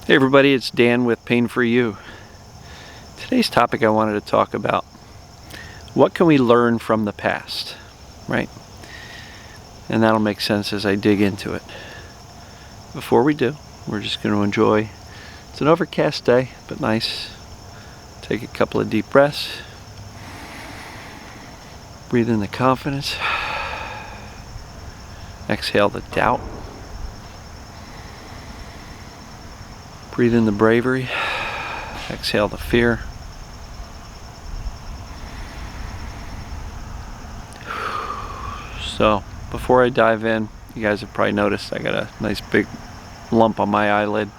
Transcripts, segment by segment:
Hey everybody, it's Dan with Pain For You. Today's topic I wanted to talk about, what can we learn from the past, right? And that'll make sense as I dig into it. Before we do, we're just going to enjoy, it's an overcast day, but nice. Take a couple of deep breaths. Breathe in the confidence. Exhale the doubt. Breathe in the bravery. Exhale the fear. So, before I dive in, you guys have probably noticed I got a nice big lump on my eyelid.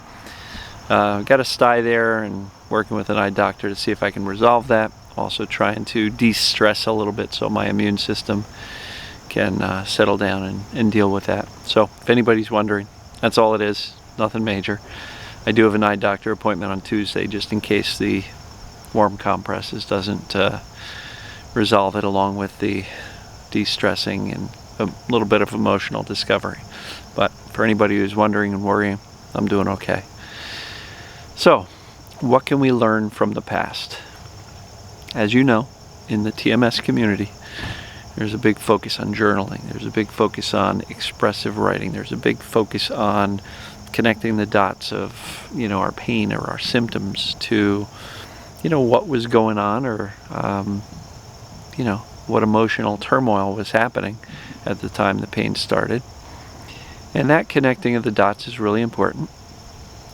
Got a sty there and working with an eye doctor to see if I can resolve that. Also trying to de-stress a little bit so my immune system can settle down and deal with that. So, if anybody's wondering, that's all it is. Nothing major. I do have an eye doctor appointment on Tuesday just in case the warm compresses doesn't resolve it, along with the de-stressing and a little bit of emotional discovery. But for anybody who's wondering and worrying, I'm doing okay. So, what can we learn from the past? As you know, in the TMS community, there's a big focus on journaling. There's a big focus on expressive writing. There's a big focus on connecting the dots of, our pain or our symptoms to, what was going on, or, what emotional turmoil was happening at the time the pain started. And that connecting of the dots is really important.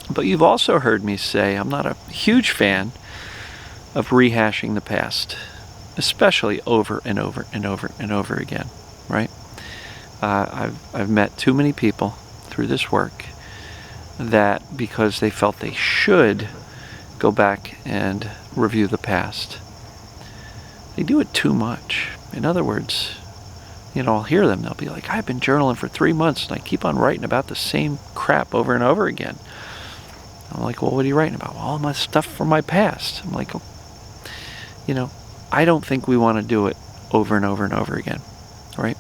But you've also heard me say I'm not a huge fan of rehashing the past, especially over and over and over and over again, right? I've met too many people through this work that because they felt they should go back and review the past, they do it too much. In other words, I'll hear them, they'll be like, I've been journaling for 3 months and I keep on writing about the same crap over and over again. I'm like, well, what are you writing about? Well, all my stuff from my past. I'm like, I don't think we want to do it over and over and over again, right?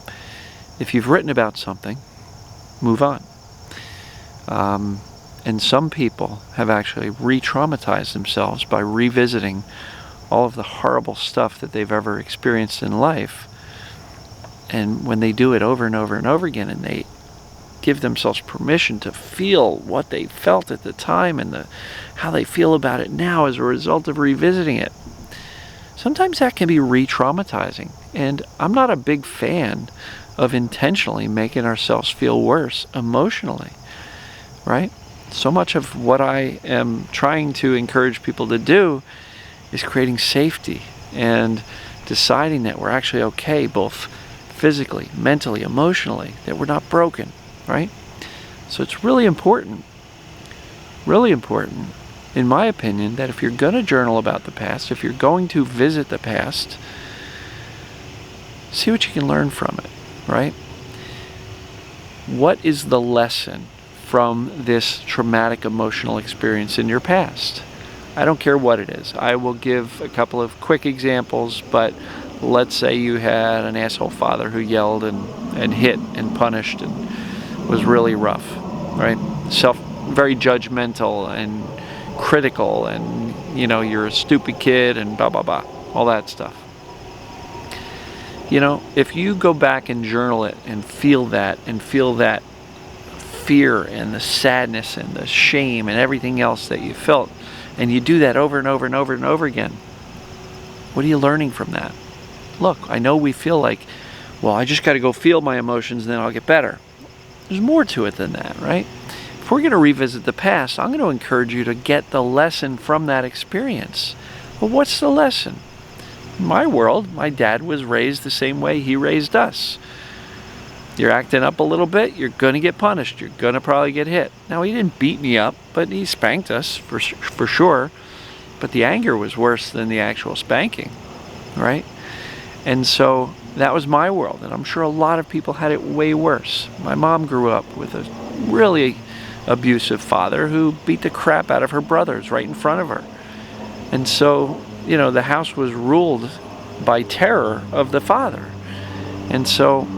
If you've written about something, move on. And some people have actually re-traumatized themselves by revisiting all of the horrible stuff that they've ever experienced in life. And when they do it over and over and over again, and they give themselves permission to feel what they felt at the time and how they feel about it now as a result of revisiting it, sometimes that can be re-traumatizing. And I'm not a big fan of intentionally making ourselves feel worse emotionally, right? So much of what I am trying to encourage people to do is creating safety and deciding that we're actually okay, both physically, mentally, emotionally, that we're not broken, right? So it's really important, in my opinion, that if you're going to journal about the past, if you're going to visit the past, see what you can learn from it, right? What is the lesson from this traumatic emotional experience in your past? I don't care what it is. I will give a couple of quick examples, but let's say you had an asshole father who yelled and hit and punished and was really rough, right? Very judgmental and critical, and you're a stupid kid and blah blah blah, all that stuff. If you go back and journal it and feel that fear and the sadness and the shame and everything else that you felt, and you do that over and over and over and over again, what are you learning from that? Look, I know we feel like, well, I just got to go feel my emotions and then I'll get better. There's more to it than that, right? If we're going to revisit the past, I'm going to encourage you to get the lesson from that experience. Well, what's the lesson? In my world, my dad was raised the same way he raised us. You're acting up a little bit, you're going to get punished. You're going to probably get hit. Now, he didn't beat me up, but he spanked us for sure. But the anger was worse than the actual spanking, right? And so that was my world, and I'm sure a lot of people had it way worse. My mom grew up with a really abusive father who beat the crap out of her brothers right in front of her. And so, the house was ruled by terror of the father. And so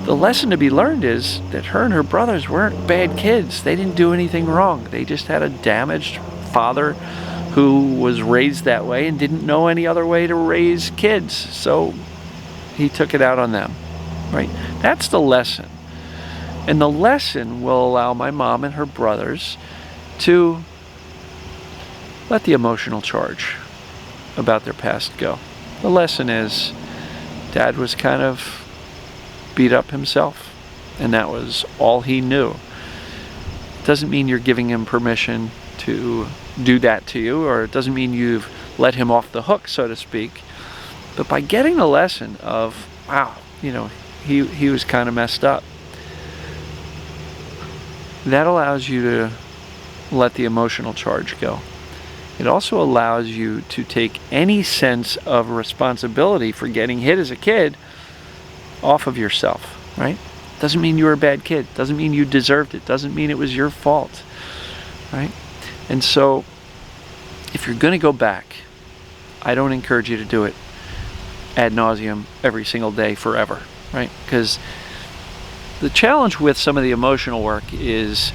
The lesson to be learned is that her and her brothers weren't bad kids. They didn't do anything wrong. They just had a damaged father who was raised that way and didn't know any other way to raise kids. So he took it out on them, right? That's the lesson. And the lesson will allow my mom and her brothers to let the emotional charge about their past go. The lesson is Dad was kind of beat up himself, and that was all he knew. Doesn't mean you're giving him permission to do that to you, or it doesn't mean you've let him off the hook, so to speak. But by getting the lesson of, wow, you know, he was kind of messed up, that allows you to let the emotional charge go. It also allows you to take any sense of responsibility for getting hit as a kid off of yourself, right? Doesn't mean you were a bad kid. Doesn't mean you deserved it. Doesn't mean it was your fault, right? And so if you're going to go back, I don't encourage you to do it ad nauseum every single day forever, right? Because the challenge with some of the emotional work is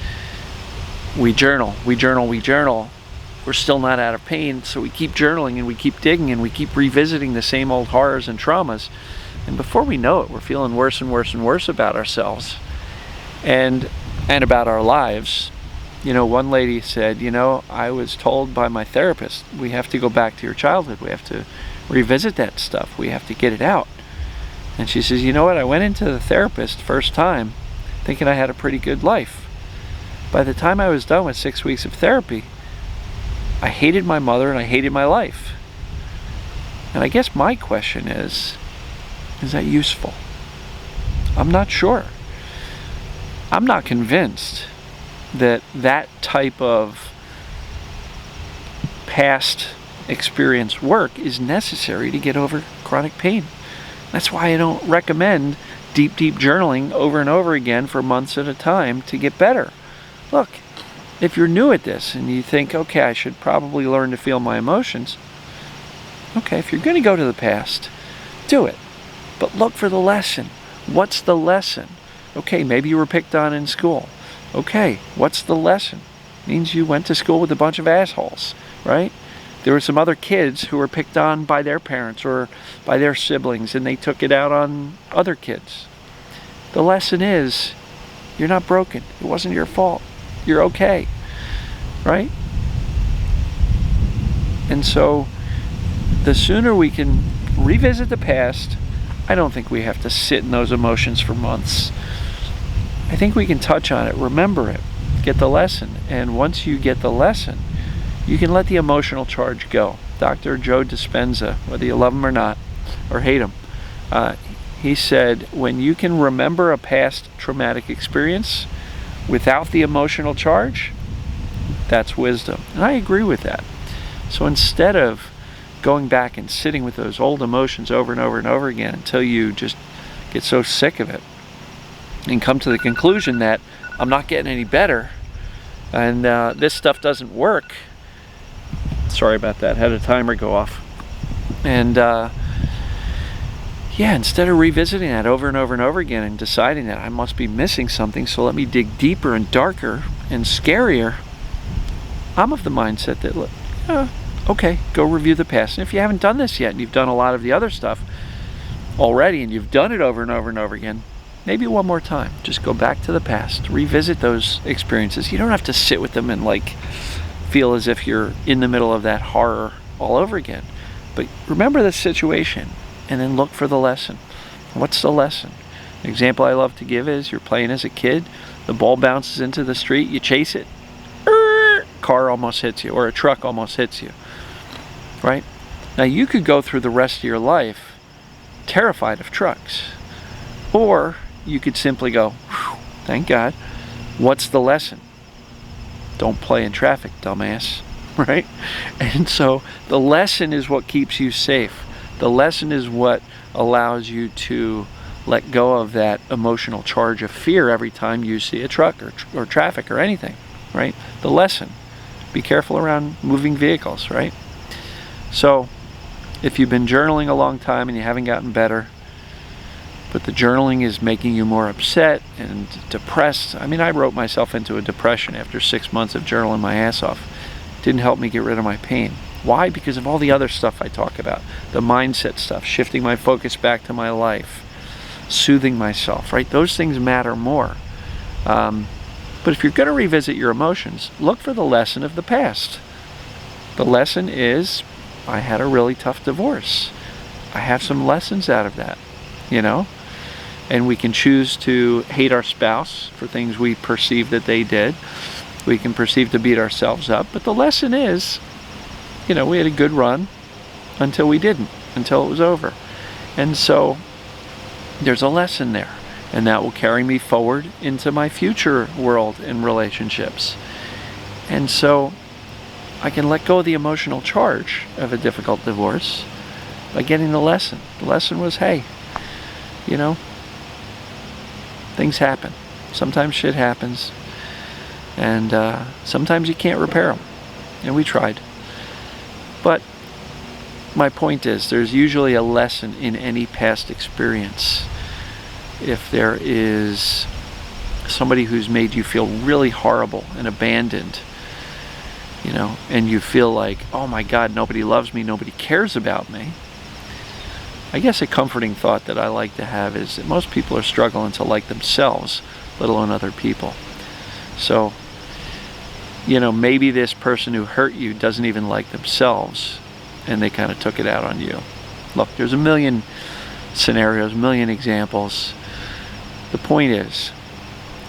we journal. We're still not out of pain, so we keep journaling and we keep digging and we keep revisiting the same old horrors and traumas. And before we know it, we're feeling worse and worse and worse about ourselves and about our lives. You know, one lady said, you know, I was told by my therapist, we have to go back to your childhood. We have to revisit that stuff. We have to get it out. And she says, you know what? I went into the therapist first time thinking I had a pretty good life. By the time I was done with 6 weeks of therapy, I hated my mother and I hated my life. And I guess my question is that useful? I'm not sure. I'm not convinced that that type of past experience work is necessary to get over chronic pain. That's why I don't recommend deep journaling over and over again for months at a time to get better. Look, if you're new at this and you think, okay, I should probably learn to feel my emotions, okay, if you're going to go to the past, do it. But look for the lesson. What's the lesson? Okay, maybe you were picked on in school. Okay, what's the lesson? It means you went to school with a bunch of assholes, right? There were some other kids who were picked on by their parents or by their siblings, and they took it out on other kids. The lesson is, you're not broken. It wasn't your fault. You're okay, right? And so the sooner we can revisit the past, I don't think we have to sit in those emotions for months. I think we can touch on it, remember it, get the lesson. And once you get the lesson, you can let the emotional charge go. Dr. Joe Dispenza, whether you love him or not, or hate him, he said, when you can remember a past traumatic experience without the emotional charge, that's wisdom. And I agree with that. So instead of going back and sitting with those old emotions over and over and over again until you just get so sick of it and come to the conclusion that I'm not getting any better and this stuff doesn't work. Sorry about that, had a timer go off. And yeah, instead of revisiting that over and over and over again and deciding that I must be missing something, so let me dig deeper and darker and scarier, I'm of the mindset that, look, okay, go review the past. And if you haven't done this yet and you've done a lot of the other stuff already and you've done it over and over and over again, maybe one more time. Just go back to the past, revisit those experiences. You don't have to sit with them and like feel as if you're in the middle of that horror all over again. But remember the situation and then look for the lesson. What's the lesson? An example I love to give is you're playing as a kid, the ball bounces into the street, you chase it, car almost hits you, or a truck almost hits you, right? Now you could go through the rest of your life terrified of trucks, or you could simply go, thank God. What's the lesson? Don't play in traffic, dumbass, right? And so the lesson is what keeps you safe. The lesson is what allows you to let go of that emotional charge of fear every time you see a truck or traffic or anything, right? The lesson. Be careful around moving vehicles, right? So if you've been journaling a long time and you haven't gotten better, but the journaling is making you more upset and depressed. I mean, I wrote myself into a depression after 6 months of journaling my ass off. Didn't help me get rid of my pain. Why? Because of all the other stuff I talk about. The mindset stuff, shifting my focus back to my life, soothing myself, right? Those things matter more. But if you're going to revisit your emotions, look for the lesson of the past. The lesson is, I had a really tough divorce. I have some lessons out of that, you know? And we can choose to hate our spouse for things we perceive that they did. We can perceive to beat ourselves up. But the lesson is, you know, we had a good run until we didn't, until it was over. And so there's a lesson there. And that will carry me forward into my future world and relationships. And so I can let go of the emotional charge of a difficult divorce by getting the lesson. The lesson was, hey, you know, things happen. Sometimes shit happens. And sometimes you can't repair them. And we tried. But my point is, there's usually a lesson in any past experience. If there is somebody who's made you feel really horrible and abandoned, you know, and you feel like, oh my God, nobody loves me, nobody cares about me. I guess a comforting thought that I like to have is that most people are struggling to like themselves, let alone other people. So, you know, maybe this person who hurt you doesn't even like themselves, and they kind of took it out on you. Look, there's a million scenarios, a million examples. The point is,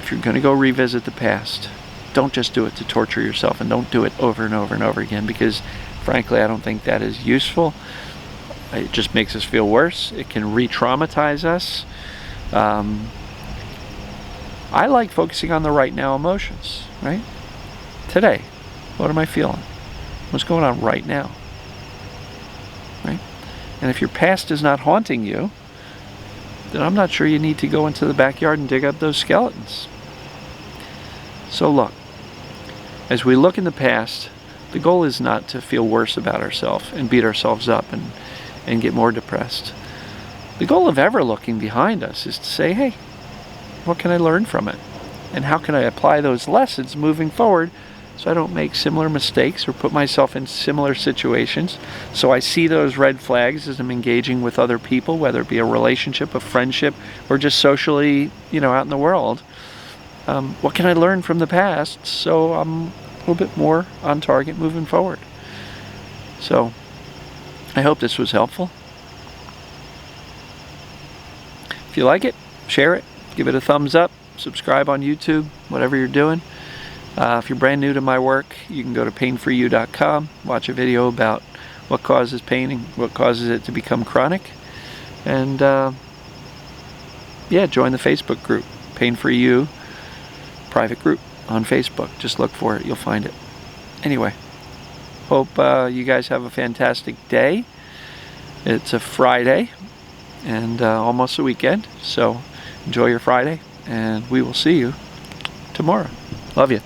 if you're going to go revisit the past, don't just do it to torture yourself, and don't do it over and over and over again, because frankly, I don't think that is useful. It just makes us feel worse. It can re-traumatize us. I like focusing on the right now emotions, right? Today, what am I feeling? What's going on right now? Right? And if your past is not haunting you, then I'm not sure you need to go into the backyard and dig up those skeletons. So look, as we look in the past, the goal is not to feel worse about ourselves and beat ourselves up and get more depressed. The goal of ever looking behind us is to say, hey, what can I learn from it? And how can I apply those lessons moving forward so I don't make similar mistakes or put myself in similar situations? So I see those red flags as I'm engaging with other people, whether it be a relationship, a friendship, or just socially, you know, out in the world. What can I learn from the past so I'm a little bit more on target moving forward? So I hope this was helpful. If you like it, share it, give it a thumbs up, subscribe on YouTube, whatever you're doing. If you're brand new to my work, you can go to painforyou.com, watch a video about what causes pain and what causes it to become chronic. And yeah, join the Facebook group, Pain for You private group on Facebook. Just look for it, you'll find it. Anyway, hope you guys have a fantastic day. It's a Friday and almost a weekend, so enjoy your Friday, and we will see you tomorrow. Love you.